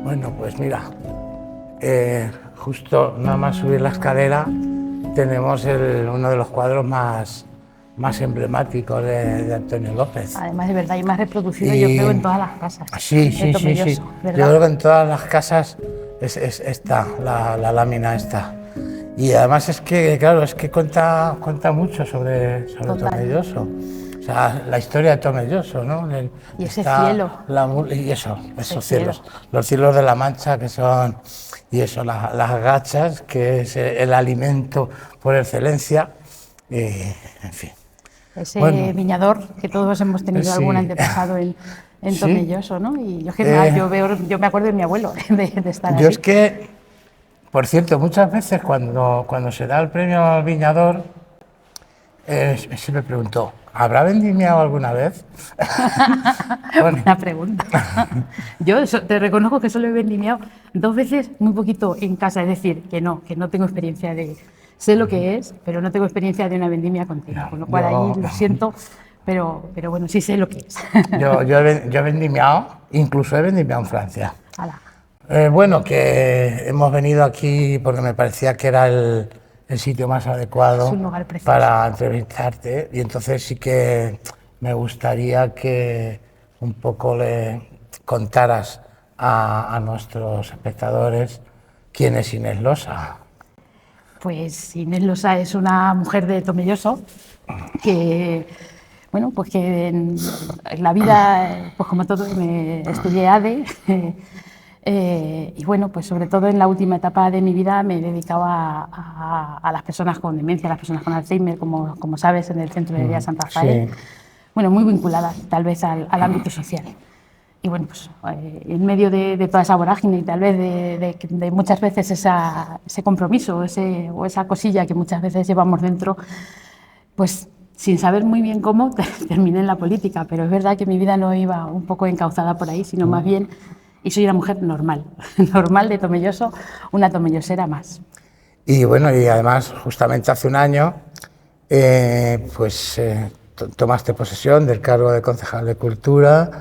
Bueno, pues mira, justo nada más subir la escalera tenemos uno de los cuadros más emblemáticos de Antonio López. Además, de verdad, y más reproducido yo creo en todas las casas. Sí, sí, sí, sí. Yo creo que en todas las casas es esta, la lámina esta. Y además es que, claro, es que cuenta mucho sobre Tomelloso. O sea, la historia de Tomelloso, ¿no? Y ese cielo. Y esos cielos. Los cielos de la Mancha, que son, y eso, las gachas, que es el alimento por excelencia, en fin. Ese viñador que todos hemos tenido algún antepasado en Tomelloso, ¿no? Y yo, yo me acuerdo de mi abuelo, de estar ahí. Yo es que, por cierto, muchas veces cuando se da el premio al viñador, se me preguntó, ¿habrá vendimiado alguna vez? Bueno. Buena pregunta. Yo te reconozco que solo he vendimiado 2 veces, muy poquito en casa, es decir, que no tengo experiencia de... Sé lo que es, pero no tengo experiencia de una vendimia continua, con lo cual ahí lo siento, pero bueno, sí sé lo que es. Yo he vendimiado, incluso he vendimiado en Francia. Bueno, que hemos venido aquí porque me parecía que era el sitio más adecuado para entrevistarte, y entonces sí que me gustaría que un poco le contaras a nuestros espectadores quién es Inés Losa. Pues Inés Losa es una mujer de Tomelloso que, bueno, pues que en la vida, pues como todo, me estudié ADE y bueno, pues sobre todo en la última etapa de mi vida me dedicaba a las personas con demencia, a las personas con Alzheimer, como sabes, en el Centro de Día San Rafael, sí. Bueno, muy vinculadas tal vez al ámbito social. Y bueno, pues en medio de toda esa vorágine y tal vez de muchas veces ese compromiso o esa cosilla que muchas veces llevamos dentro, pues sin saber muy bien cómo terminé en la política, pero es verdad que mi vida no iba un poco encauzada por ahí, sino más bien, y soy una mujer normal, normal de Tomelloso, una tomellosera más. Y bueno, y además justamente hace un año, tomaste posesión del cargo de concejal de Cultura.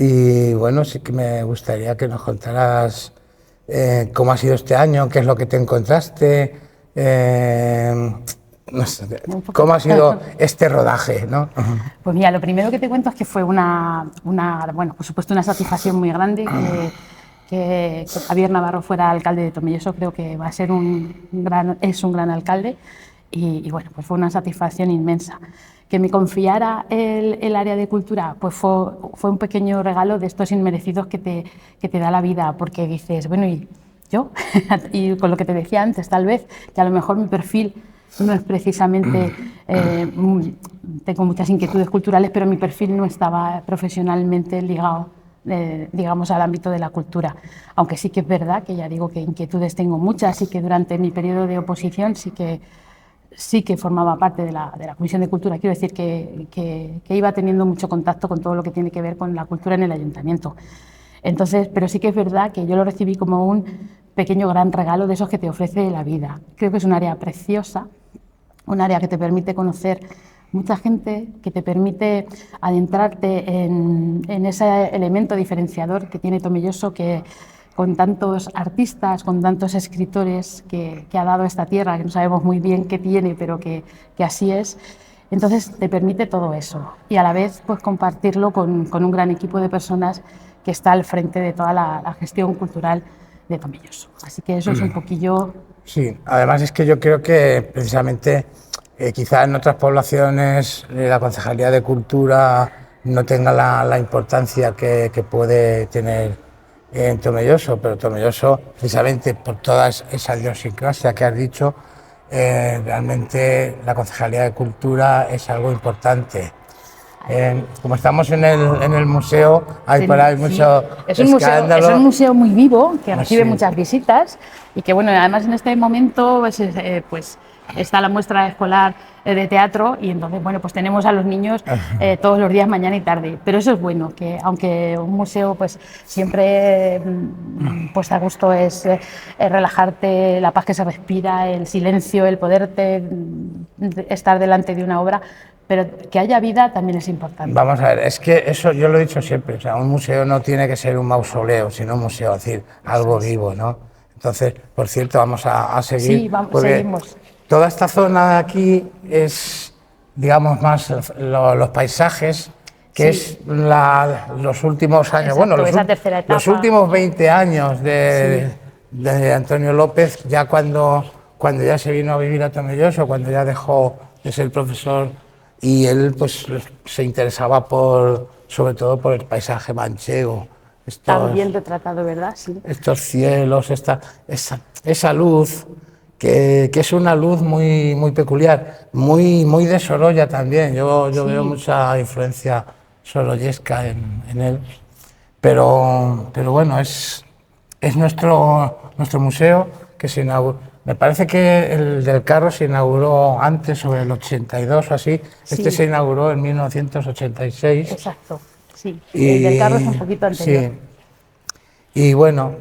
Y bueno, sí que me gustaría que nos contaras cómo ha sido este año, qué es lo que te encontraste, no sé, cómo ha sido este rodaje, ¿no? Pues mira, lo primero que te cuento es que fue bueno, por supuesto una satisfacción muy grande que Javier Navarro fuera alcalde de Tomelloso. Creo que va a ser es un gran alcalde y bueno, pues fue una satisfacción inmensa. Que me confiara el área de cultura, pues fue un pequeño regalo de estos inmerecidos que te da la vida, porque dices, bueno, ¿y yo? Y con lo que te decía antes, tal vez, que a lo mejor mi perfil no es precisamente, tengo muchas inquietudes culturales, pero mi perfil no estaba profesionalmente ligado, digamos, al ámbito de la cultura. Aunque sí que es verdad que ya digo que inquietudes tengo muchas y que durante mi periodo de oposición sí que formaba parte de la Comisión de Cultura. Quiero decir que iba teniendo mucho contacto con todo lo que tiene que ver con la cultura en el ayuntamiento. Entonces, pero sí que es verdad que yo lo recibí como un pequeño gran regalo de esos que te ofrece la vida. Creo que es un área preciosa, un área que te permite conocer mucha gente, que te permite adentrarte en ese elemento diferenciador que tiene Tomelloso, que con tantos artistas, con tantos escritores que ha dado esta tierra, que no sabemos muy bien qué tiene, pero que así es. Entonces te permite todo eso y a la vez pues compartirlo con un gran equipo de personas que está al frente de toda la gestión cultural de Tomelloso. Así que eso es un poquillo... Sí, además es que yo creo que precisamente quizás en otras poblaciones la Concejalía de Cultura no tenga la importancia que puede tener en Tomelloso, pero Tomelloso, precisamente por toda esa idiosincrasia que has dicho, realmente la Concejalía de Cultura es algo importante. Como estamos en el museo, hay por ahí mucho escándalo. Es un museo muy vivo, que recibe muchas visitas y que, bueno, además en este momento pues está la muestra escolar de teatro y entonces, bueno, pues tenemos a los niños todos los días, mañana y tarde. Pero eso es bueno, que aunque un museo pues siempre pues a gusto es relajarte, la paz que se respira, el silencio, el poderte estar delante de una obra, pero que haya vida también es importante. Vamos a ver, es que eso yo lo he dicho siempre, o sea, un museo no tiene que ser un mausoleo, sino un museo, es decir, algo vivo, ¿no? Entonces, por cierto, vamos a seguir, Sí, vamos, porque seguimos. toda esta zona de aquí es, digamos, más los paisajes, que Sí. es los últimos años, Exacto, bueno, esa tercera etapa. los últimos 20 años de Antonio López, ya cuando ya se vino a vivir a Tomelloso, cuando ya dejó de ser profesor, y él pues se interesaba sobre todo por el paisaje manchego, Tan bien retratado, ¿verdad? Sí. estos cielos, esa luz, que es una luz muy peculiar, muy de Sorolla también. Yo veo mucha influencia sorollesca en él, pero bueno, es nuestro museo que se inauguró. Me parece que el del carro se inauguró antes, sobre el 82 o así. Este se inauguró en 1986. Exacto, sí. El del carro es un poquito anterior. Sí. Y bueno,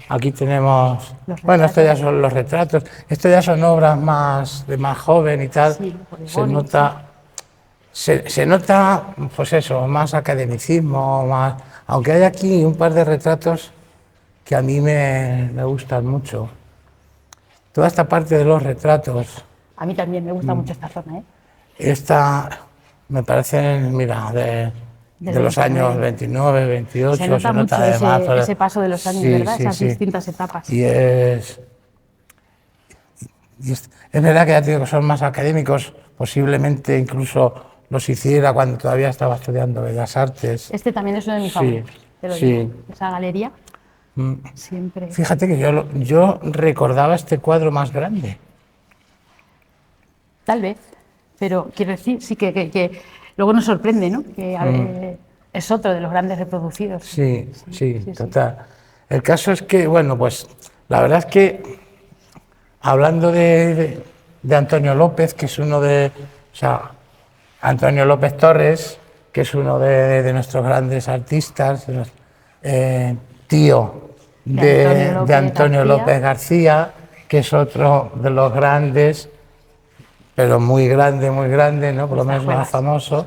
aquí tenemos, bueno, estos ya son los retratos, estos ya son obras de más joven y tal. Sí, se nota, pues eso, más academicismo, aunque hay aquí un par de retratos que a mí me gustan mucho. Toda esta parte de los retratos. A mí también me gusta mucho esta zona, ¿eh? Esta me parece, mira, de los años 29, 28, se nota mucho además ese paso de los años, ¿verdad? Esas distintas etapas. Y es verdad que ya te digo que son más académicos, posiblemente incluso los hiciera cuando todavía estaba estudiando Bellas Artes. Este también es uno de mis favoritos, te lo digo. Esa galería, siempre... Fíjate que yo recordaba este cuadro más grande. Tal vez, pero quiero decir, sí que luego nos sorprende, ¿no? Que es otro de los grandes reproducidos. Sí, total. El caso es que, bueno, pues la verdad es que hablando de Antonio López, que es uno o sea, Antonio López Torres, que es uno de nuestros grandes artistas, tío de Antonio López García, que es otro de los grandes, pero muy grande, ¿no? Por lo menos más famoso.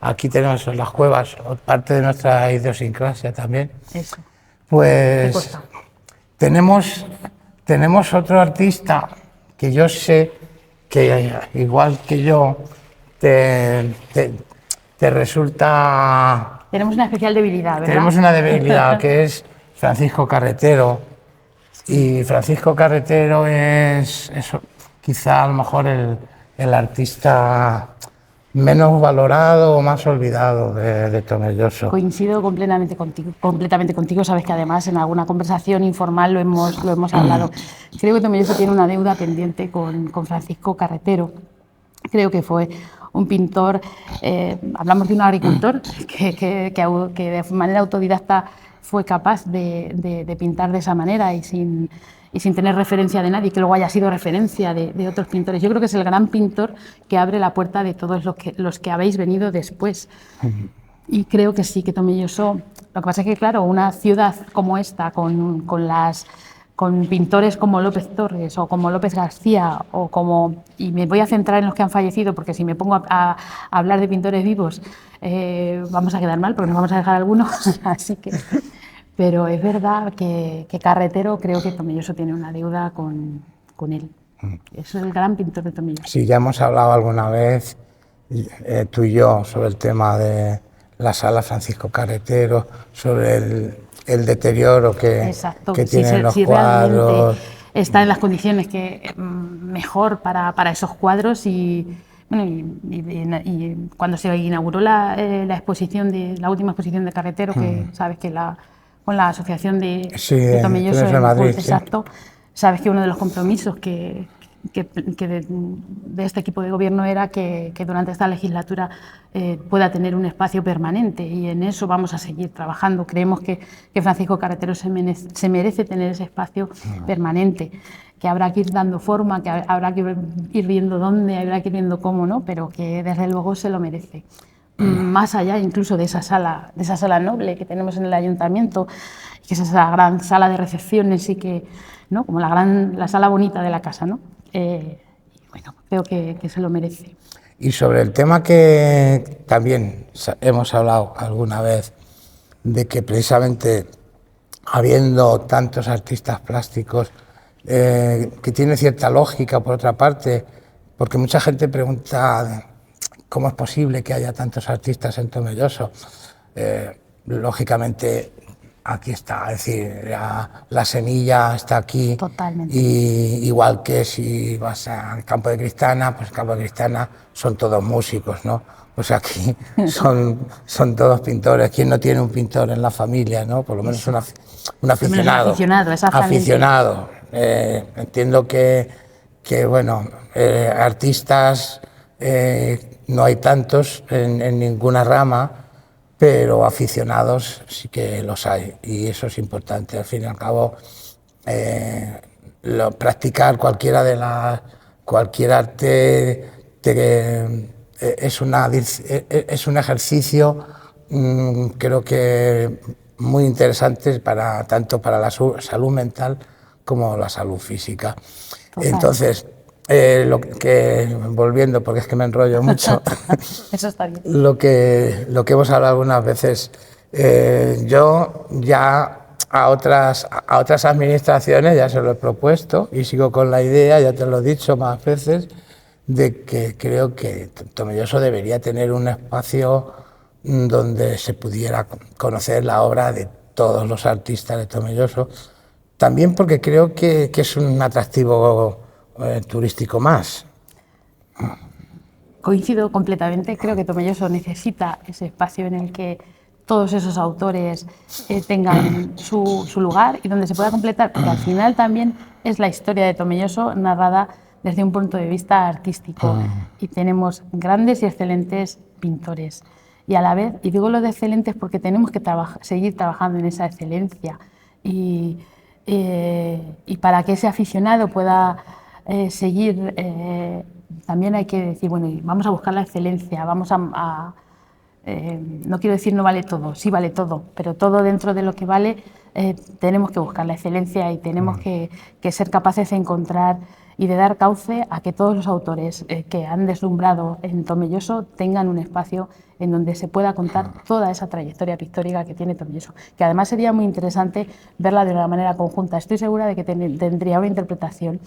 Aquí tenemos las cuevas, parte de nuestra idiosincrasia también. Eso. Pues tenemos otro artista que yo sé que, igual que yo, te resulta... Tenemos una especial debilidad, ¿verdad? Tenemos una debilidad, que es Francisco Carretero. Y Francisco Carretero es quizá a lo mejor el artista menos valorado o más olvidado de Tomelloso. Coincido completamente contigo. Sabes que además en alguna conversación informal lo hemos hablado. Creo que Tomelloso tiene una deuda pendiente con Francisco Carretero. Creo que fue un pintor, hablamos de un agricultor que de manera autodidacta fue capaz de pintar de esa manera y sin tener referencia de nadie, que luego haya sido referencia de otros pintores. Yo creo que es el gran pintor que abre la puerta de todos los que habéis venido después. Y creo que sí, que Tomelloso... Lo que pasa es que, claro, una ciudad como esta, con pintores como López Torres o como López García, y me voy a centrar en los que han fallecido, porque si me pongo a hablar de pintores vivos vamos a quedar mal, porque nos vamos a dejar algunos, así que... Pero es verdad que Carretero, creo que Tomelloso tiene una deuda con él. Es el gran pintor de Tomelloso. Sí, ya hemos hablado alguna vez, tú y yo, sobre el tema de la sala Francisco Carretero, sobre el deterioro que tienen los cuadros. Está en las condiciones mejor para esos cuadros y cuando se inauguró la última exposición de Carretero, que sabes que con la asociación de Tomelloso de Madrid, exacto, sabes que uno de los compromisos que de este equipo de gobierno era que durante esta legislatura pueda tener un espacio permanente, y en eso vamos a seguir trabajando. Creemos que Francisco Carretero se merece tener ese espacio permanente, que habrá que ir dando forma, que habrá que ir viendo dónde, habrá que ir viendo cómo, ¿no? Pero que desde luego se lo merece. Más allá incluso de esa sala noble que tenemos en el ayuntamiento, que es esa gran sala de recepciones y que, ¿no? Como la sala bonita de la casa, ¿no? Bueno, creo que se lo merece. Y sobre el tema que también hemos hablado alguna vez, de que precisamente habiendo tantos artistas plásticos, que tiene cierta lógica por otra parte, porque mucha gente pregunta cómo es posible que haya tantos artistas en Tomelloso. Lógicamente aquí está, es decir, la semilla está aquí. Totalmente. Y igual que si vas al campo de Cristana, pues el campo de Cristana son todos músicos, ¿no? Pues aquí son todos pintores. ¿Quién no tiene un pintor en la familia, no? Por lo menos un aficionado. Aficionado, exactamente. Aficionado. Entiendo que bueno, artistas no hay tantos en ninguna rama, pero aficionados sí que los hay, y eso es importante. Al fin y al cabo, practicar cualquier arte es un ejercicio, creo que muy interesante tanto para la salud mental como la salud física. Total. Entonces, volviendo, porque es que me enrollo mucho, eso está bien. lo que hemos hablado algunas veces, yo ya a otras administraciones ya se lo he propuesto y sigo con la idea, ya te lo he dicho más veces, de que creo que Tomelloso debería tener un espacio donde se pudiera conocer la obra de todos los artistas de Tomelloso, también porque creo que es un atractivo turístico más. Coincido completamente, creo que Tomelloso necesita ese espacio en el que todos esos autores tengan su lugar y donde se pueda completar, porque al final también es la historia de Tomelloso narrada desde un punto de vista artístico, y tenemos grandes y excelentes pintores. Y a la vez, y digo lo de excelentes porque tenemos que seguir trabajando en esa excelencia, y para que ese aficionado pueda seguir, también hay que decir, bueno, vamos a buscar la excelencia, vamos no quiero decir no vale todo, sí vale todo, pero todo dentro de lo que vale, tenemos que buscar la excelencia y tenemos que ser capaces de encontrar y de dar cauce a que todos los autores que han deslumbrado en Tomelloso tengan un espacio en donde se pueda contar toda esa trayectoria pictórica que tiene Tomelloso, que además sería muy interesante verla de una manera conjunta. Estoy segura de que tendría una interpretación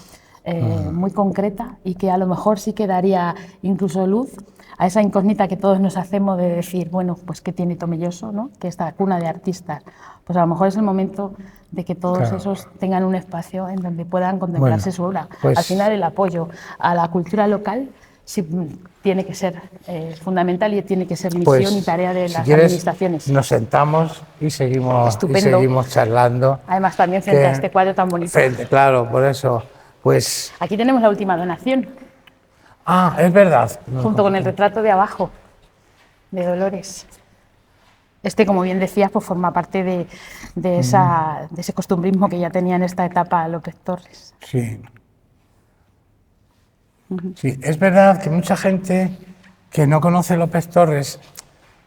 muy concreta y que a lo mejor sí que daría incluso luz a esa incógnita que todos nos hacemos de decir, bueno, pues ¿qué tiene Tomelloso, ¿no? Que esta cuna de artistas? Pues a lo mejor es el momento de que todos esos tengan un espacio en donde puedan contemplarse su obra. Pues, al final el apoyo a la cultura local sí tiene que ser fundamental y tiene que ser misión y tarea de las administraciones. Nos sentamos y seguimos charlando. Además también frente a este cuadro tan bonito. Claro, por eso. Pues aquí tenemos la última donación. Ah, es verdad. Junto con el retrato de abajo, de Dolores. Este, como bien decías, pues forma parte de ese costumbrismo que ya tenía en esta etapa López Torres. Sí. Sí, es verdad que mucha gente que no conoce López Torres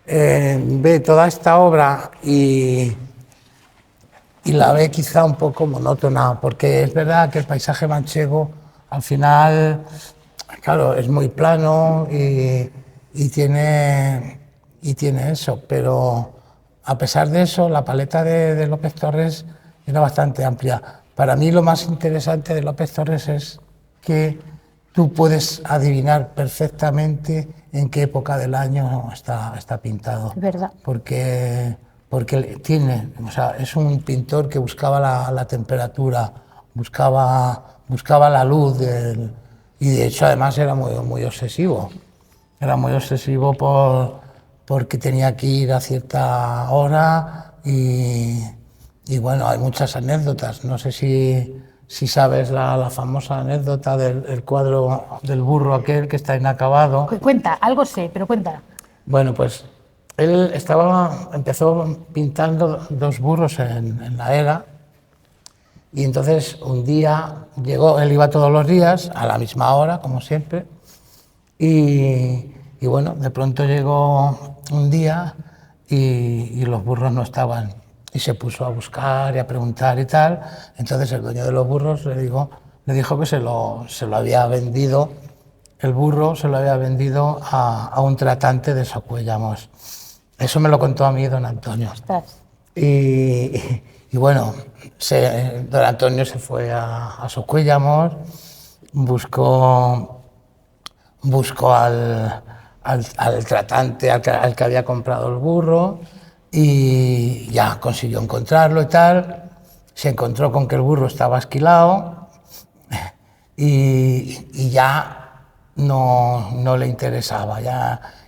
ve toda esta obra y la ve quizá un poco monótona, porque es verdad que el paisaje manchego al final, claro, es muy plano y tiene eso, pero a pesar de eso la paleta de López Torres era bastante amplia. Para mí lo más interesante de López Torres es que tú puedes adivinar perfectamente en qué época del año está pintado. Es verdad. Porque es un pintor que buscaba la temperatura, buscaba la luz, y de hecho además era muy obsesivo. Era muy obsesivo porque tenía que ir a cierta hora y bueno, hay muchas anécdotas. No sé si sabes la famosa anécdota del cuadro del burro aquel que está inacabado. Cuenta, algo sé, pero cuenta. Bueno, pues él empezó pintando dos burros en la era, y entonces un día llegó, él iba todos los días a la misma hora, como siempre, y bueno, de pronto llegó un día y los burros no estaban, y se puso a buscar y a preguntar y tal. Entonces el dueño de los burros le dijo que se lo había vendido el burro se lo había vendido a un tratante de Socuéllamos. Eso me lo contó a mí don Antonio. Ostras. Y bueno, don Antonio se fue a Socuéllamos, buscó al tratante al que había comprado el burro y ya consiguió encontrarlo y tal. Se encontró con que el burro estaba esquilado y ya no le interesaba.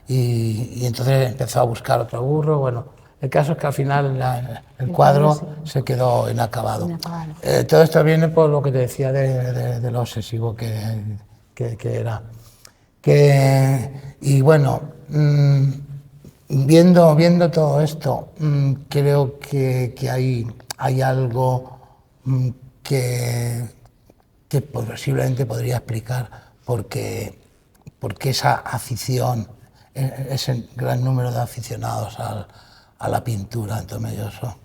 Y entonces empezó a buscar otro burro. Bueno, el caso es que al final el cuadro se quedó inacabado. Todo esto viene por lo que te decía de lo obsesivo que era. Y bueno, viendo todo esto, creo que hay algo que posiblemente podría explicar por qué esa afición, ese gran número de aficionados a la pintura en Tomelloso.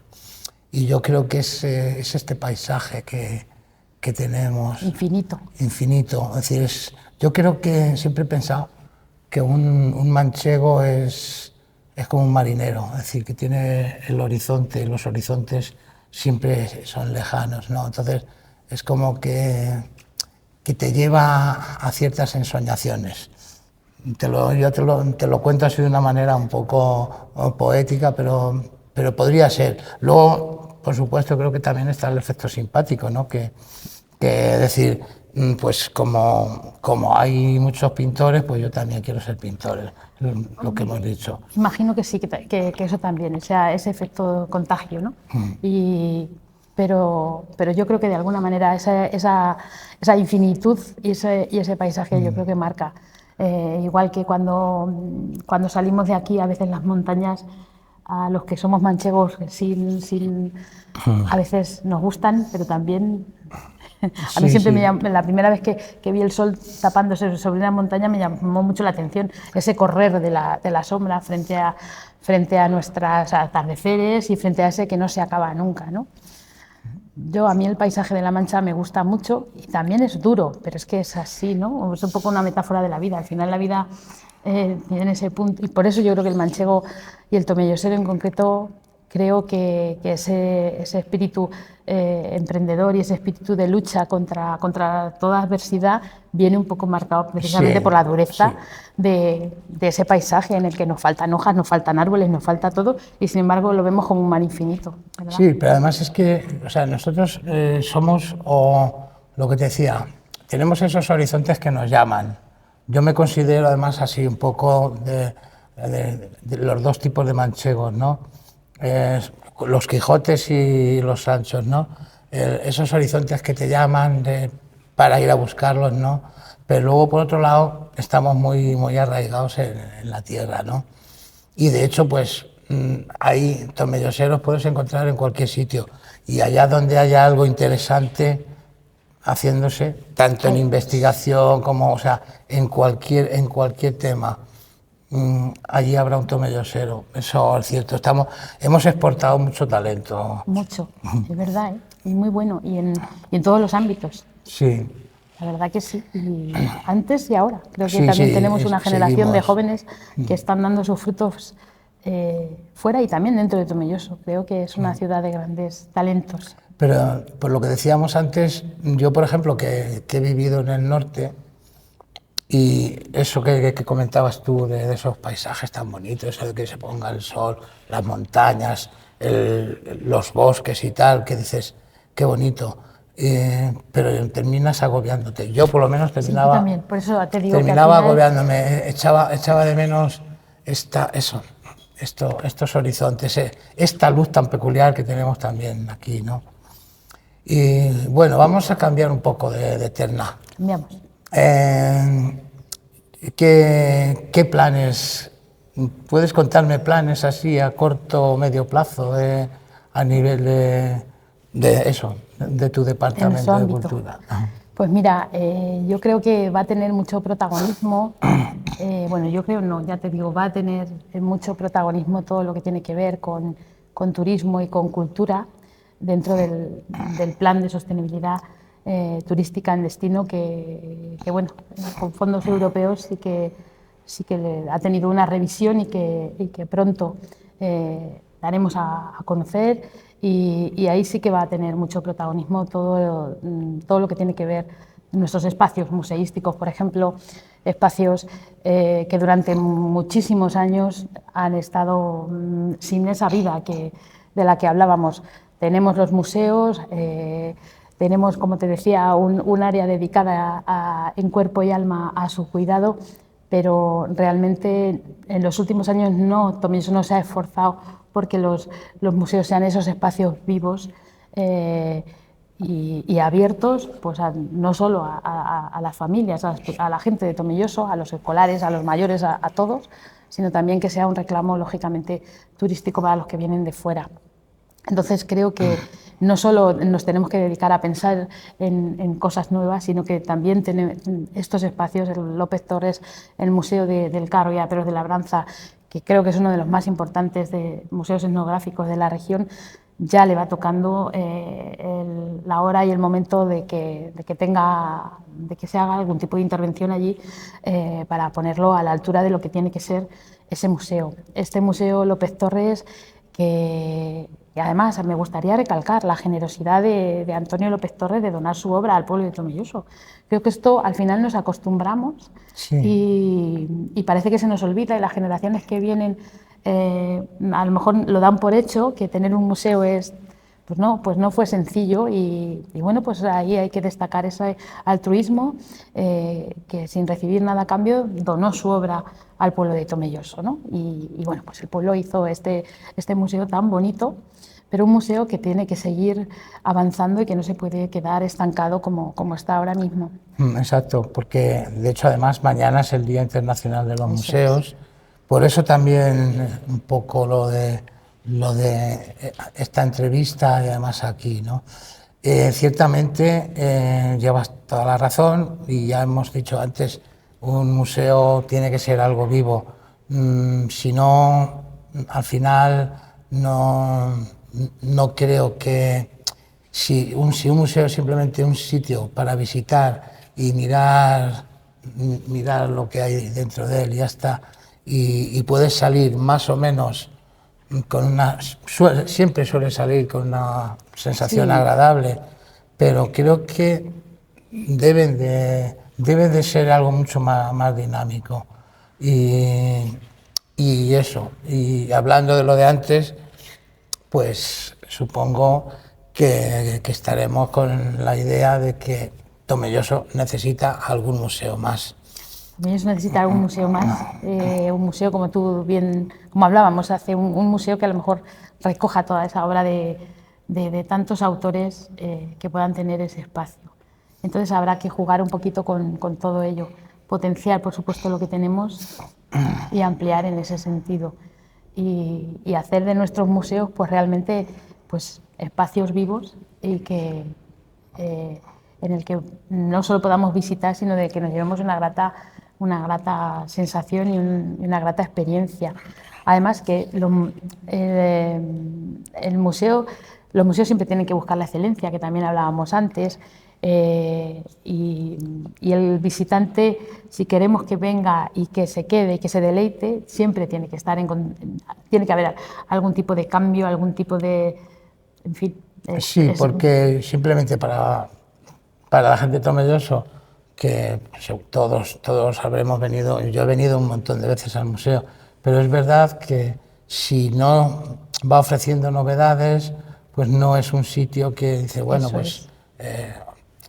Y yo creo que es este paisaje que tenemos. Infinito. Infinito. Es decir, yo creo que siempre he pensado que un manchego es como un marinero, es decir, que tiene el horizonte, y los horizontes siempre son lejanos, ¿no? Entonces, es como que te lleva a ciertas ensoñaciones. Yo te lo cuento así de una manera un poco poética, pero podría ser. Luego, por supuesto, creo que también está el efecto simpático, ¿no? Que es decir, pues como hay muchos pintores, pues yo también quiero ser pintor, lo que hemos dicho. Imagino que sí, que eso también, o sea, ese efecto contagio, ¿no? Pero yo creo que de alguna manera esa infinitud y ese paisaje yo creo que marca. Igual que cuando salimos de aquí, a veces las montañas, a los que somos manchegos, a veces nos gustan, pero también a mí siempre me llamó, la primera vez que vi el sol tapándose sobre una montaña me llamó mucho la atención ese correr de la sombra frente a nuestros atardeceres y frente a ese que no se acaba nunca, ¿no? A mí el paisaje de La Mancha me gusta mucho y también es duro, pero es que es así, ¿no? Es un poco una metáfora de la vida. Al final la vida tiene ese punto y por eso yo creo que el manchego y el tomellosero en concreto creo que ese espíritu emprendedor y ese espíritu de lucha contra toda adversidad viene un poco marcado precisamente por la dureza de ese paisaje en el que nos faltan hojas, nos faltan árboles, nos falta todo y sin embargo lo vemos como un mar infinito, ¿verdad? Sí, pero además es que, o sea, nosotros somos, o lo que te decía, tenemos esos horizontes que nos llaman. Yo me considero además así un poco de los dos tipos de manchegos, ¿no? Los Quijotes y los Sanchos, ¿no? Esos horizontes que te llaman para ir a buscarlos, ¿no? Pero luego, por otro lado, estamos muy arraigados en la tierra, ¿no? Y de hecho, pues, hay tomelloseros puedes encontrar en cualquier sitio. Y allá donde haya algo interesante haciéndose, tanto en investigación como, o sea, en cualquier tema, allí habrá un tomellosero, eso es cierto. Hemos exportado mucho talento. Mucho, es verdad, ¿eh? Y muy bueno, y en todos los ámbitos. Sí. La verdad que sí, y antes y ahora. Creo que también tenemos una generación de jóvenes que están dando sus frutos fuera y también dentro de Tomelloso. Creo que es una ciudad de grandes talentos. Pero por lo que decíamos antes, yo por ejemplo que he vivido en el norte, y eso que comentabas tú de esos paisajes tan bonitos, eso de que se ponga el sol, las montañas, los bosques y tal, que dices, qué bonito, pero terminas agobiándote. Yo por lo menos terminaba, sí, yo también. Por eso te digo terminaba que al final... agobiándome, echaba de menos estos horizontes, esta luz tan peculiar que tenemos también aquí, ¿no? Y bueno, vamos a cambiar un poco de terna. Cambiamos. ¿Qué planes? ¿Puedes contarme planes así a corto o medio plazo a nivel de eso, de tu departamento de cultura? Pues mira, yo creo que va a tener mucho protagonismo, bueno, yo creo no, ya te digo, va a tener mucho protagonismo todo lo que tiene que ver con turismo y con cultura dentro del plan de sostenibilidad turística en destino que, bueno, con fondos europeos sí que ha tenido una revisión y que pronto daremos a conocer, y ahí sí que va a tener mucho protagonismo todo lo que tiene que ver nuestros espacios museísticos, por ejemplo, espacios que durante muchísimos años han estado sin esa vida de la que hablábamos. Tenemos los museos, tenemos, como te decía, un área dedicada en cuerpo y alma a su cuidado, pero realmente en los últimos años Tomelloso no se ha esforzado porque los museos sean esos espacios vivos y abiertos, pues no solo a las familias, a la gente de Tomelloso, a los escolares, a los mayores, a todos, sino también que sea un reclamo, lógicamente, turístico para los que vienen de fuera. Entonces creo que no solo nos tenemos que dedicar a pensar en cosas nuevas, sino que también estos espacios, el López Torres, el Museo del Carro y Aperos de Labranza, que creo que es uno de los más importantes de museos etnográficos de la región, ya le va tocando la hora y el momento de que se haga algún tipo de intervención allí para ponerlo a la altura de lo que tiene que ser ese museo. Este Museo López Torres, que además me gustaría recalcar la generosidad de Antonio López Torres de donar su obra al pueblo de Tomelloso. Creo que esto al final nos acostumbramos, sí, y parece que se nos olvida, y las generaciones que vienen a lo mejor lo dan por hecho, que tener un museo pues no fue sencillo, y bueno, pues ahí hay que destacar ese altruismo que sin recibir nada a cambio donó su obra al pueblo de Tomelloso, ¿no? Y bueno, pues el pueblo hizo este museo tan bonito, pero un museo que tiene que seguir avanzando y que no se puede quedar estancado como está ahora mismo. Exacto, porque de hecho además mañana es el Día Internacional de los Museos, por eso también un poco lo de esta entrevista y además aquí, ¿no? Ciertamente llevas toda la razón, y ya hemos dicho antes, un museo tiene que ser algo vivo, si no, al final no creo que si un museo es simplemente un sitio para visitar y mirar lo que hay dentro de él y ya está, y puedes salir más o menos con siempre suele salir con una sensación agradable, pero creo que debe de ser algo mucho más dinámico. Y eso, y hablando de lo de antes, pues supongo que estaremos con la idea de que Tomelloso necesita algún museo más. Tomelloso necesita algún museo más, un museo como tú bien, como hablábamos hace, un museo que a lo mejor recoja toda esa obra de tantos autores que puedan tener ese espacio. Entonces habrá que jugar un poquito con todo ello, potenciar por supuesto lo que tenemos y ampliar en ese sentido, y hacer de nuestros museos pues realmente pues espacios vivos y que en el que no solo podamos visitar, sino de que nos llevemos una grata sensación y una grata experiencia. Además que los museos siempre tienen que buscar la excelencia, que también hablábamos antes, y el visitante, si queremos que venga y que se quede y que se deleite, siempre tiene que tiene que haber algún tipo de cambio, algún tipo de, en fin. Sí, porque simplemente para la gente de Tomelloso, que todos habremos venido, yo he venido un montón de veces al museo, pero es verdad que si no va ofreciendo novedades, pues no es un sitio que dice, bueno, pues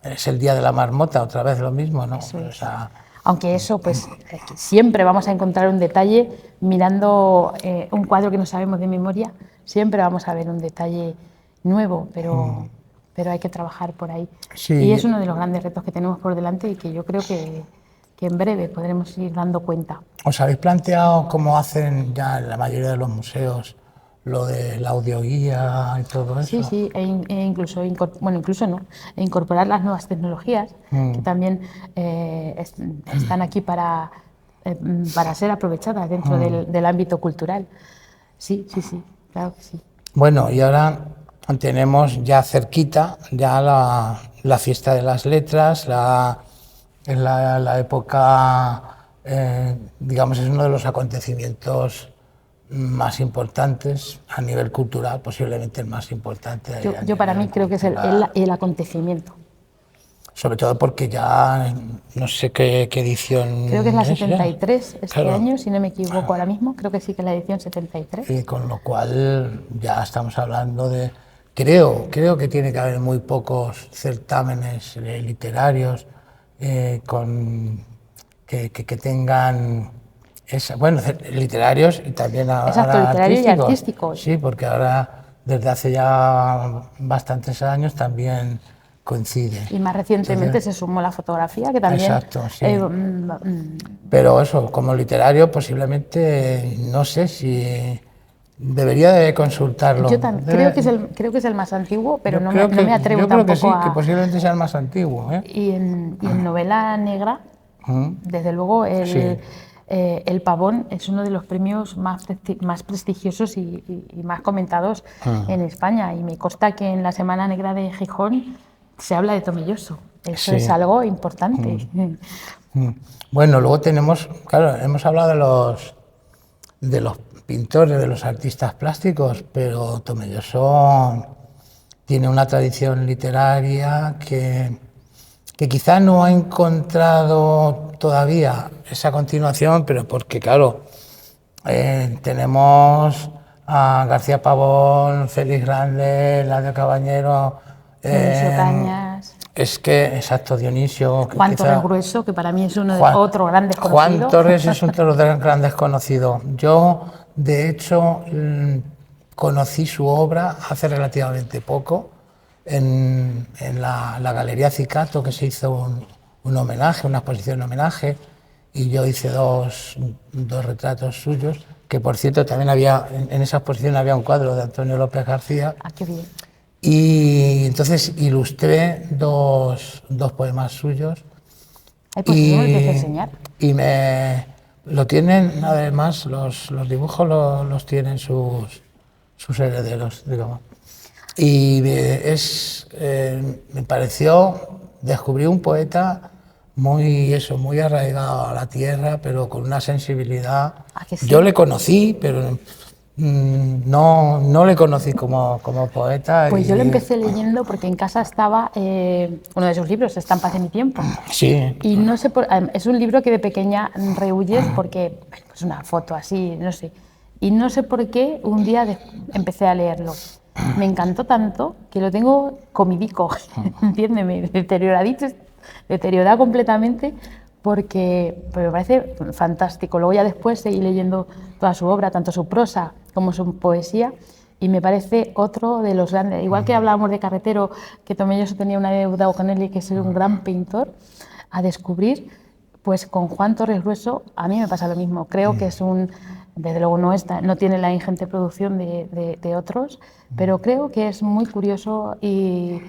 es el día de la marmota, otra vez lo mismo, ¿no? O sea, aunque eso, pues siempre vamos a encontrar un detalle, mirando un cuadro que no sabemos de memoria, siempre vamos a ver un detalle nuevo, pero hay que trabajar por ahí. Sí. Y es uno de los grandes retos que tenemos por delante y que yo creo que en breve podremos ir dando cuenta. ¿Os habéis planteado cómo hacen ya la mayoría de los museos lo de la audioguía y todo eso? Sí, incluso incorporar las nuevas tecnologías que también están aquí para ser aprovechadas dentro del ámbito cultural. Sí, claro que sí. Bueno, y ahora tenemos ya cerquita ya la fiesta de las letras, es la época, digamos, es uno de los acontecimientos más importantes a nivel cultural, posiblemente el más importante. Yo para mí creo que es el acontecimiento. Sobre todo porque ya no sé qué edición. Creo que es la 73 este claro. año, si no me equivoco ahora mismo. Creo que sí que es la edición 73. Y con lo cual ya estamos hablando de... Creo que tiene que haber muy pocos certámenes literarios que tengan... bueno, literarios y también exacto, literarios y artísticos. Sí, porque ahora desde hace ya bastantes años también coincide. Y más recientemente se sumó la fotografía, que también... Exacto, sí. Pero eso, como literario, posiblemente, no sé si debería de consultarlo. Yo creo que es el más antiguo, pero no me atrevo tampoco sí, que posiblemente sea el más antiguo. Y en novela negra, desde luego, el Pavón es uno de los premios más prestigiosos y más comentados en España. Y me consta que en la Semana Negra de Gijón se habla de Tomelloso. Eso es algo importante. Bueno, luego tenemos, claro, hemos hablado de los pintores, de los artistas plásticos, pero Tomelloso tiene una tradición literaria que quizá no ha encontrado todavía esa continuación, pero porque, claro, tenemos a García Pavón, Félix Grande, Eladio Cabañero... Dionisio Cañas. Es que, exacto, Dionisio... Juan Torres Grueso, que para mí es otro gran desconocido. Juan Torres es otro gran desconocido. Yo, de hecho, conocí su obra hace relativamente poco en la Galería Cicato, que se hizo un homenaje, una exposición de homenaje, y yo hice dos retratos suyos, que por cierto también en esa exposición había un cuadro de Antonio López García. Ah, qué bien. Y entonces ilustré dos poemas suyos. ¿Y me lo quieres enseñar? Y lo tienen, además, los dibujos los tienen sus herederos, digamos. Y me pareció descubrir un poeta muy arraigado a la tierra, pero con una sensibilidad. ¿Ah, que sí? Yo le conocí, pero no le conocí como poeta. Pues yo lo empecé leyendo porque en casa estaba uno de sus libros, Estampas de mi tiempo. Sí. Y no sé, es un libro que de pequeña rehuyes porque pues una foto así, no sé. Y no sé por qué un día empecé a leerlo. Me encantó tanto que lo tengo comidico, entiéndeme, deteriorado completamente. Porque me parece fantástico. Luego ya después seguí leyendo toda su obra, tanto su prosa como su poesía, y me parece otro de los grandes. Igual que hablábamos de Carretero, que Tomelloso tenía una deuda con él y que es un gran pintor a descubrir, pues con Juan Torres Grueso a mí me pasa lo mismo. Creo que desde luego no tiene la ingente producción de otros, pero creo que es muy curioso y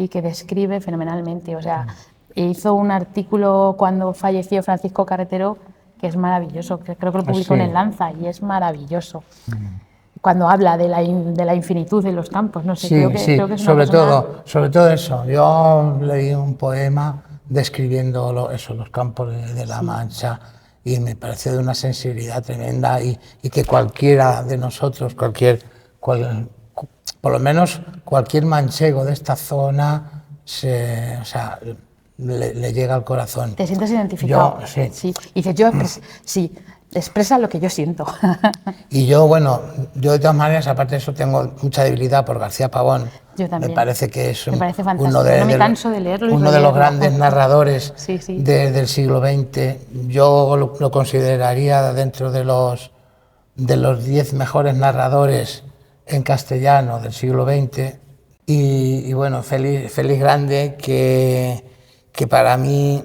que describe fenomenalmente. O sea, hizo un artículo cuando falleció Francisco Carretero que es maravilloso, que creo que lo publicó en El Lanza y es maravilloso. Cuando habla de la infinitud de los campos, no sé, creo que es sobre todo eso. Yo leí un poema describiendo los campos de la Mancha y me pareció de una sensibilidad tremenda y que cualquiera de nosotros, por lo menos cualquier manchego de esta zona, le llega al corazón. ¿Te sientes identificado? Sí. Y dices, sí, expresa lo que yo siento. Y yo de todas maneras, aparte de eso, tengo mucha debilidad por García Pavón. Yo también. Me parece que es uno de los grandes narradores del siglo XX. Yo lo consideraría dentro de los 10 mejores narradores en castellano del siglo XX. Y bueno, Félix Grande, que para mí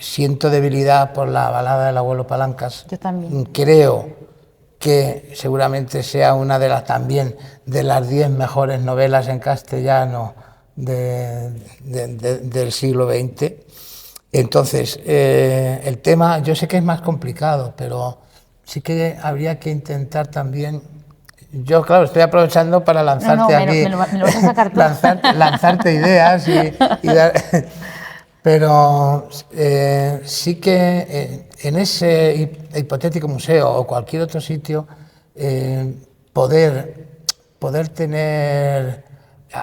siento debilidad por la balada del abuelo Palancas. Yo también. Creo que seguramente sea una de las 10 mejores novelas en castellano del siglo XX. Entonces, el tema yo sé que es más complicado, pero sí que habría que intentar también yo, claro, estoy aprovechando para lanzarte aquí, me lo vas a sacar tú. lanzarte ideas y dar... Pero sí que en ese hipotético museo o cualquier otro sitio, poder tener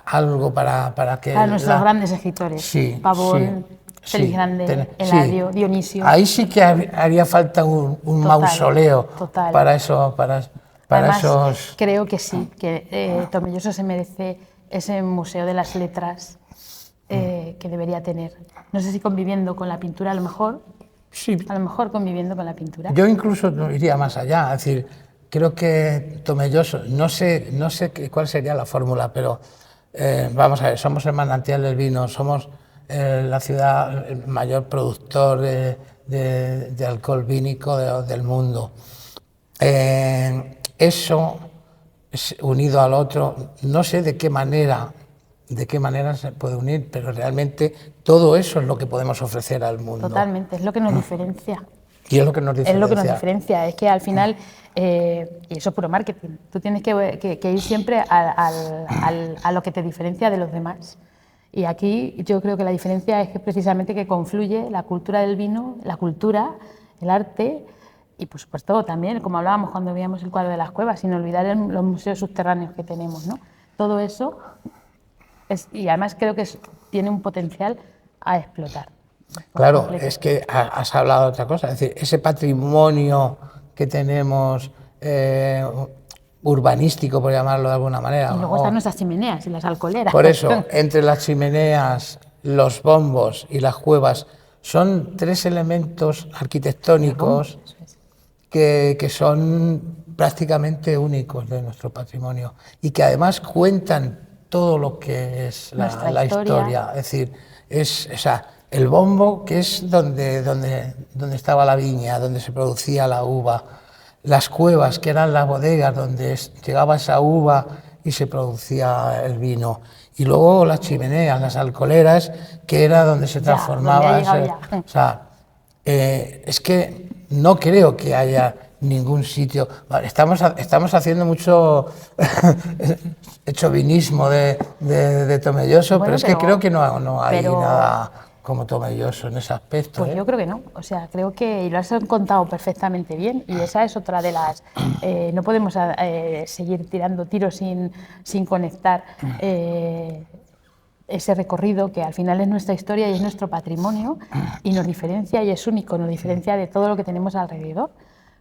algo para que... Para nuestros grandes escritores, Sí, Pavón, sí, Félix sí, Grande, sí. Eladio, Dionisio. Ahí sí que haría falta un Total, mausoleo total. para eso, para Además, esos... creo que sí, que Tomelloso se merece ese Museo de las Letras que debería tener. No sé si conviviendo con la pintura, Sí, a lo mejor conviviendo con la pintura. yo incluso iría más allá, es decir, creo que Tomelloso, no sé cuál sería la fórmula, pero vamos a ver, somos el manantial del vino, somos la ciudad, el mayor productor de alcohol vínico del mundo. Eso unido al otro, no sé de qué manera se puede unir, pero realmente todo eso es lo que podemos ofrecer al mundo. Totalmente, es lo que nos diferencia. Y es lo que nos diferencia. Es lo que nos diferencia, es que al final, y eso es puro marketing, tú tienes que ir siempre a lo que te diferencia de los demás. Y aquí yo creo que la diferencia es que precisamente que confluye la cultura del vino, la cultura, el arte y por supuesto también, como hablábamos cuando veíamos el cuadro de las cuevas, sin olvidar los museos subterráneos que tenemos, ¿no? Todo eso, y además creo que tiene un potencial a explotar. Claro, completo. es que has hablado de otra cosa, es decir, ese patrimonio que tenemos urbanístico, por llamarlo de alguna manera. Y luego están nuestras chimeneas y las alcoholeras. Por eso, entre las chimeneas, los bombos y las cuevas, son tres elementos arquitectónicos que son prácticamente únicos de nuestro patrimonio y que además cuentan todo lo que es la historia. Es decir, o sea, el bombo, que es donde estaba la viña, donde se producía la uva, las cuevas, que eran las bodegas donde llegaba esa uva y se producía el vino, y luego las chimeneas, las alcoholeras, que era donde se transformaba. O sea, es que no creo que haya ningún sitio. Vale, estamos haciendo mucho chauvinismo de Tomelloso, bueno, pero es que creo que no hay nada como Tomelloso en ese aspecto. Pues yo creo que no, o sea, creo que y lo has contado perfectamente bien y esa es otra de las... no podemos seguir tirando tiros sin conectar ese recorrido que al final es nuestra historia y es nuestro patrimonio y nos diferencia y es único, nos diferencia de todo lo que tenemos alrededor,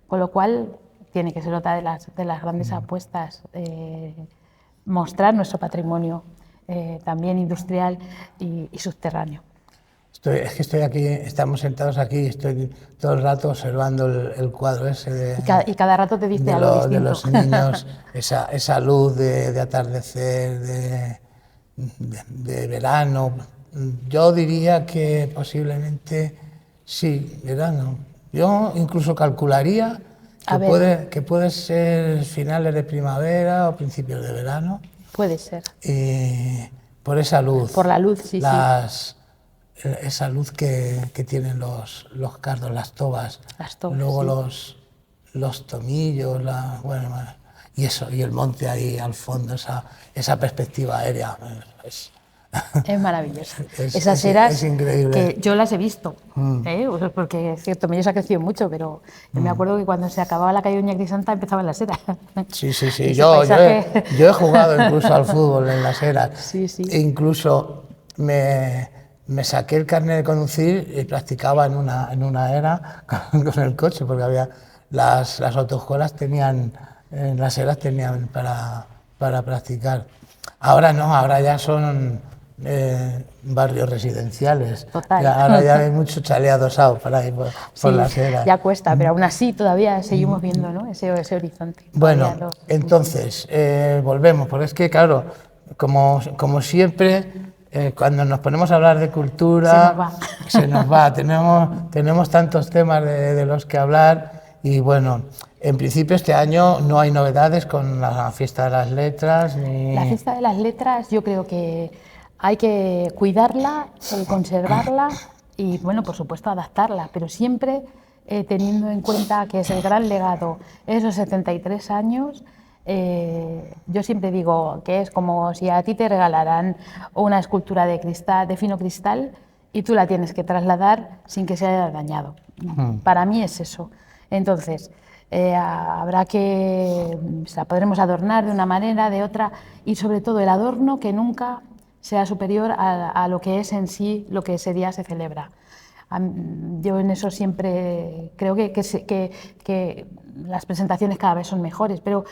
con lo cual tiene que ser otra de las grandes apuestas, mostrar nuestro patrimonio también industrial y subterráneo. Es que estoy aquí, estamos sentados aquí y estoy todo el rato observando el cuadro ese de... Y cada rato te dice algo distinto. De los niños, esa luz de atardecer, de verano. Yo diría que posiblemente sí, verano. Yo incluso calcularía que puede ser finales de primavera o principios de verano. Puede ser. Por esa luz. Por la luz, sí, sí. Esa luz que tienen los cardos, las tobas. Luego sí. los tomillos, bueno, y eso, y el monte ahí al fondo, esa perspectiva aérea. Es maravilloso. Esas eras es increíble. Que yo las he visto, porque es cierto, Tomelloso ha crecido mucho, pero yo me acuerdo que cuando se acababa la calle Doña Crisanta empezaban las eras. Sí. Yo he jugado incluso al fútbol en las eras. Sí. E incluso me saqué el carnet de conducir y practicaba en una era con el coche, porque había las autoescuelas las eras tenían para practicar. Ahora no, ahora ya son barrios residenciales. Total. Ahora ya hay mucho chalet adosado por ahí, por las eras. Ya cuesta, pero aún así todavía seguimos viendo, ¿no? ese horizonte. Bueno, entonces, volvemos, porque es que, claro, como siempre... cuando nos ponemos a hablar de cultura, se nos va. Tenemos tantos temas de los que hablar y bueno, en principio este año no hay novedades con la Fiesta de las Letras. La Fiesta de las Letras yo creo que hay que cuidarla, conservarla y bueno, por supuesto adaptarla, pero siempre teniendo en cuenta que es el gran legado, esos 73 años, yo siempre digo que es como si a ti te regalaran una escultura de cristal, de fino cristal, y tú la tienes que trasladar sin que se haya dañado. Para mí es eso. Entonces, habrá que, la podremos adornar de una manera, de otra, y sobre todo el adorno que nunca sea superior a lo que es en sí lo que ese día se celebra. Yo en eso siempre creo que las presentaciones cada vez son mejores, pero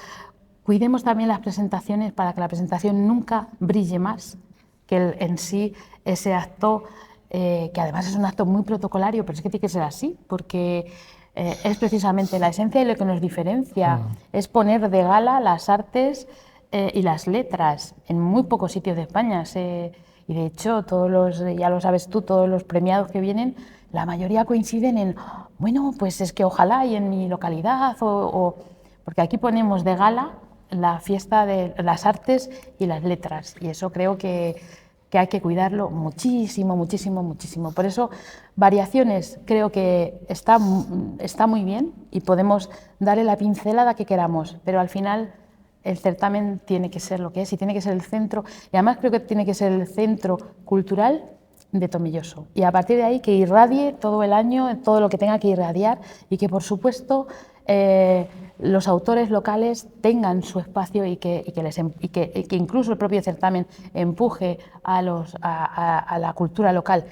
cuidemos también las presentaciones para que la presentación nunca brille más que en sí ese acto, que además es un acto muy protocolario, pero es que tiene que ser así, porque es precisamente la esencia y lo que nos diferencia, es poner de gala las artes y las letras en muy pocos sitios de España. Y de hecho, ya lo sabes tú, todos los premiados que vienen, la mayoría coinciden en, bueno, pues es que ojalá y en mi localidad, porque aquí ponemos de gala la fiesta de las artes y las letras, y eso creo que hay que cuidarlo muchísimo, muchísimo, muchísimo. Por eso, variaciones creo que está muy bien y podemos darle la pincelada que queramos, pero al final el certamen tiene que ser lo que es y tiene que ser el centro, y además creo que tiene que ser el centro cultural de Tomelloso, y a partir de ahí que irradie todo el año, todo lo que tenga que irradiar, y que por supuesto los autores locales tengan su espacio y que incluso el propio certamen empuje a la cultura local.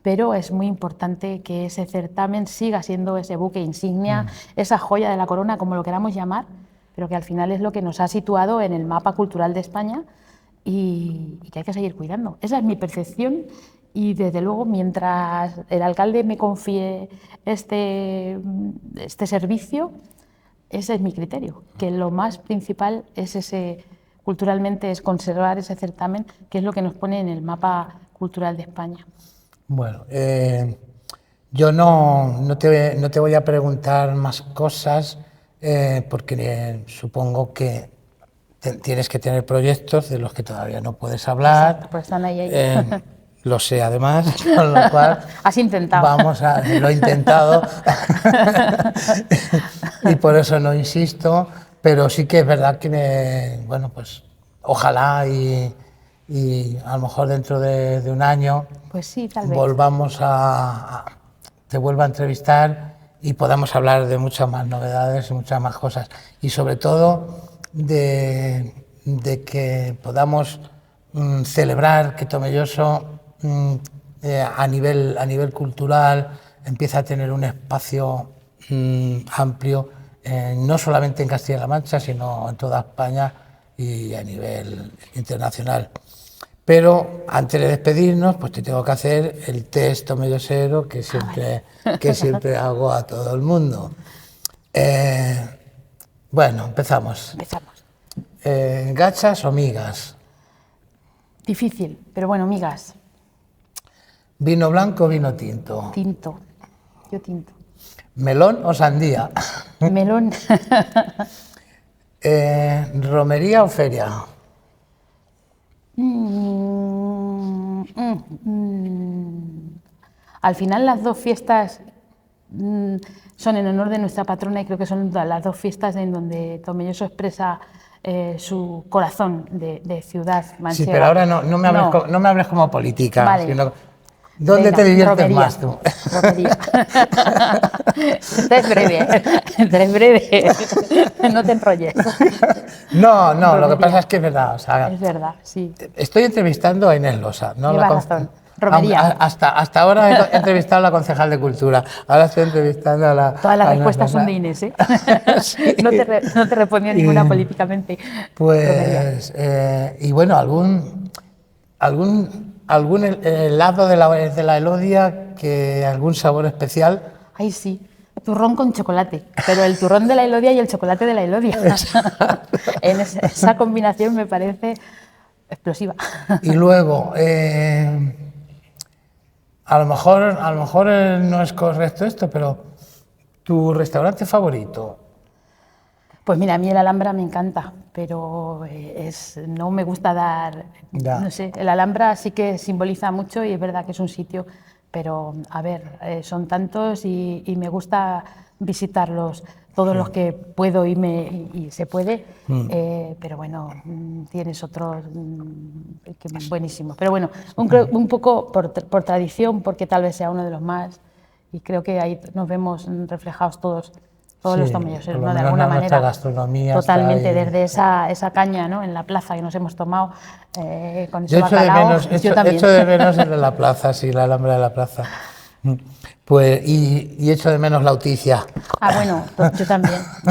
Pero es muy importante que ese certamen siga siendo ese buque insignia, esa joya de la corona, como lo queramos llamar, pero que al final es lo que nos ha situado en el mapa cultural de España y que hay que seguir cuidando. Esa es mi percepción, y desde luego mientras el alcalde me confíe este servicio, ese es mi criterio, que lo más principal es culturalmente es conservar ese certamen, que es lo que nos pone en el mapa cultural de España. Bueno, yo no te voy a preguntar más cosas porque supongo que tienes que tener proyectos de los que todavía no puedes hablar. Exacto, pues están ahí. Lo sé además, con lo cual... Has intentado. Lo he intentado y por eso no insisto, pero sí que es verdad que, bueno, pues ojalá y a lo mejor dentro de un año pues sí, tal vez te vuelva a entrevistar y podamos hablar de muchas más novedades y muchas más cosas, y sobre todo de que podamos celebrar que Tomelloso a nivel cultural empieza a tener un espacio amplio, no solamente en Castilla-La Mancha, sino en toda España y a nivel internacional. Pero antes de despedirnos, pues te tengo que hacer el test tomellosero que siempre hago a todo el mundo. Bueno, empezamos. ¿Gachas o migas? Difícil, pero bueno, migas. ¿Vino blanco o vino tinto? Tinto, yo tinto. ¿Melón o sandía? Melón. ¿Romería o feria? Al final las dos fiestas son en honor de nuestra patrona, y creo que son las dos fiestas en donde Tomelloso expresa su corazón de ciudad manchega. Sí, pero ahora no me hables como política, vale. Sino, ¿dónde te diviertes más tú? Romería. Eres breve, no te enrolles. No, lo que pasa es que es verdad. O sea, es verdad, sí. Estoy entrevistando a Inés Losa. ¿No? Llevas razón. Romería. Hasta ahora he entrevistado a la concejal de Cultura, ahora estoy entrevistando a la... Todas las respuestas son de Inés, ¿eh? Sí. No te respondió ninguna políticamente. Pues, y bueno, algún helado de la Elodia, algún sabor especial. Ay, sí. Turrón con chocolate, pero el turrón de la Elodia y el chocolate de la Elodia. En esa combinación me parece explosiva. Y luego, a lo mejor no es correcto esto, pero ¿tu restaurante favorito? Pues mira, a mí el Alhambra me encanta, pero no me gusta dar... Ya. No sé, el Alhambra sí que simboliza mucho, y es verdad que es un sitio pero a ver, son tantos y me gusta visitarlos todos los que puedo y se puede, pero bueno, tienes otros buenísimos. Pero bueno, un poco por tradición, porque tal vez sea uno de los más, y creo que ahí nos vemos reflejados todos los tomelloseros, ¿no? De alguna manera. Gastronomía totalmente, desde esa caña, ¿no? En la plaza que nos hemos tomado con ese bacalao. Yo echo de menos el de la plaza, sí, la Alhambra de la plaza. Pues, y echo de menos la Uticia. Ah, bueno, yo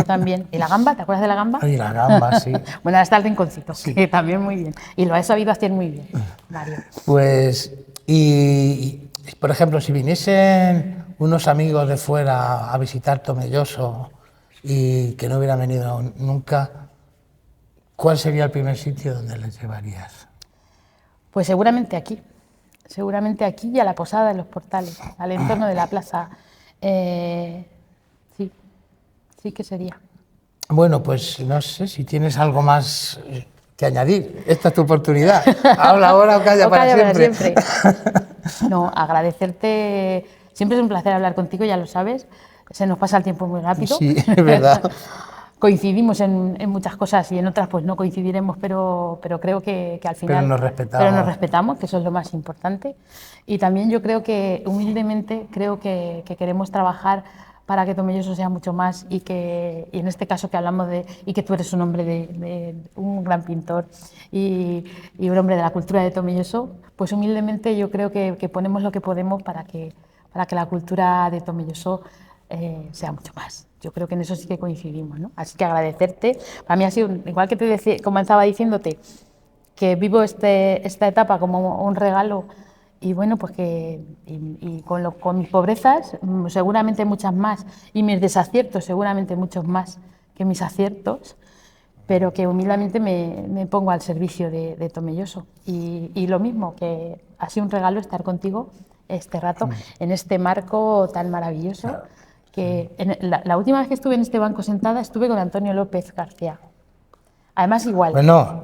también. ¿Y la gamba? ¿Te acuerdas de la gamba? Y la gamba, sí. Bueno, ahora está el rinconcito, sí. Que también muy bien. Y lo he sabido hacer muy bien, Mario. Pues, y por ejemplo, si viniesen unos amigos de fuera a visitar Tomelloso y que no hubieran venido nunca, ¿cuál sería el primer sitio donde les llevarías? Pues seguramente aquí y a la posada de los Portales, al entorno de la plaza. Sí que sería. Bueno, pues no sé si tienes algo más que añadir. Esta es tu oportunidad. Habla ahora o calla para siempre. No, agradecerte. Siempre es un placer hablar contigo, ya lo sabes. Se nos pasa el tiempo muy rápido. Sí, es verdad. Coincidimos en muchas cosas y en otras pues no coincidiremos, pero creo que al final... Pero nos respetamos, que eso es lo más importante. Y también yo creo que, humildemente, que queremos trabajar para que Tomelloso sea mucho más y en este caso que hablamos y que tú eres un hombre de un gran pintor y un hombre de la cultura de Tomelloso, pues humildemente yo creo que ponemos lo que podemos para que la cultura de Tomelloso sea mucho más. Yo creo que en eso sí que coincidimos, ¿no? Así que agradecerte. Para mí ha sido, igual que te decía, comenzaba diciéndote, que vivo esta etapa como un regalo y bueno, pues con mis pobrezas seguramente muchas más y mis desaciertos seguramente muchos más que mis aciertos, pero que humildemente me pongo al servicio de Tomelloso. Y lo mismo, que ha sido un regalo estar contigo este rato en este marco tan maravilloso. Que la última vez que estuve en este banco sentada estuve con Antonio López García. Además igual. Bueno,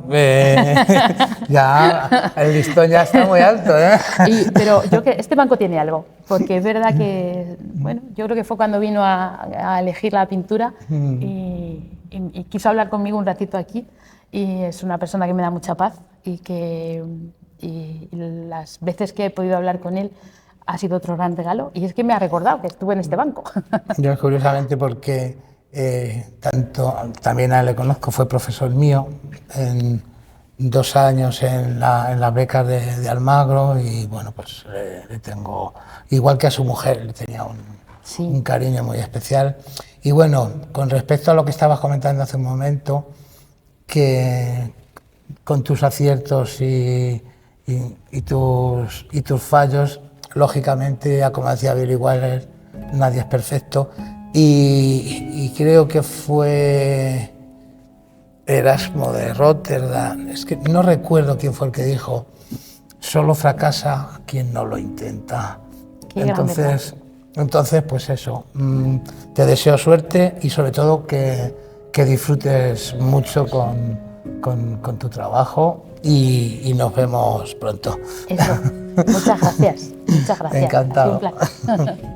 ya el listón ya está muy alto, ¿eh? Pero yo que este banco tiene algo, porque es verdad que, bueno, yo creo que fue cuando vino a elegir la pintura y quiso hablar conmigo un ratito aquí, y es una persona que me da mucha paz y las veces que he podido hablar con él ha sido otro gran regalo, y es que me ha recordado que estuve en este banco. Yo curiosamente porque también a él le conozco, fue profesor mío en 2 años en las becas de Almagro, y bueno, pues le tengo, igual que a su mujer, le tenía un cariño muy especial. Y bueno, con respecto a lo que estabas comentando hace un momento, que con tus aciertos y tus fallos, lógicamente, ya como decía Billy Wilder, nadie es perfecto, y creo que fue Erasmo de Rotterdam, es que no recuerdo quién fue el que dijo, solo fracasa quien no lo intenta. Entonces, pues eso, te deseo suerte y sobre todo que disfrutes mucho con tu trabajo y nos vemos pronto. Eso. Muchas gracias. Encantado. Ha sido un placer.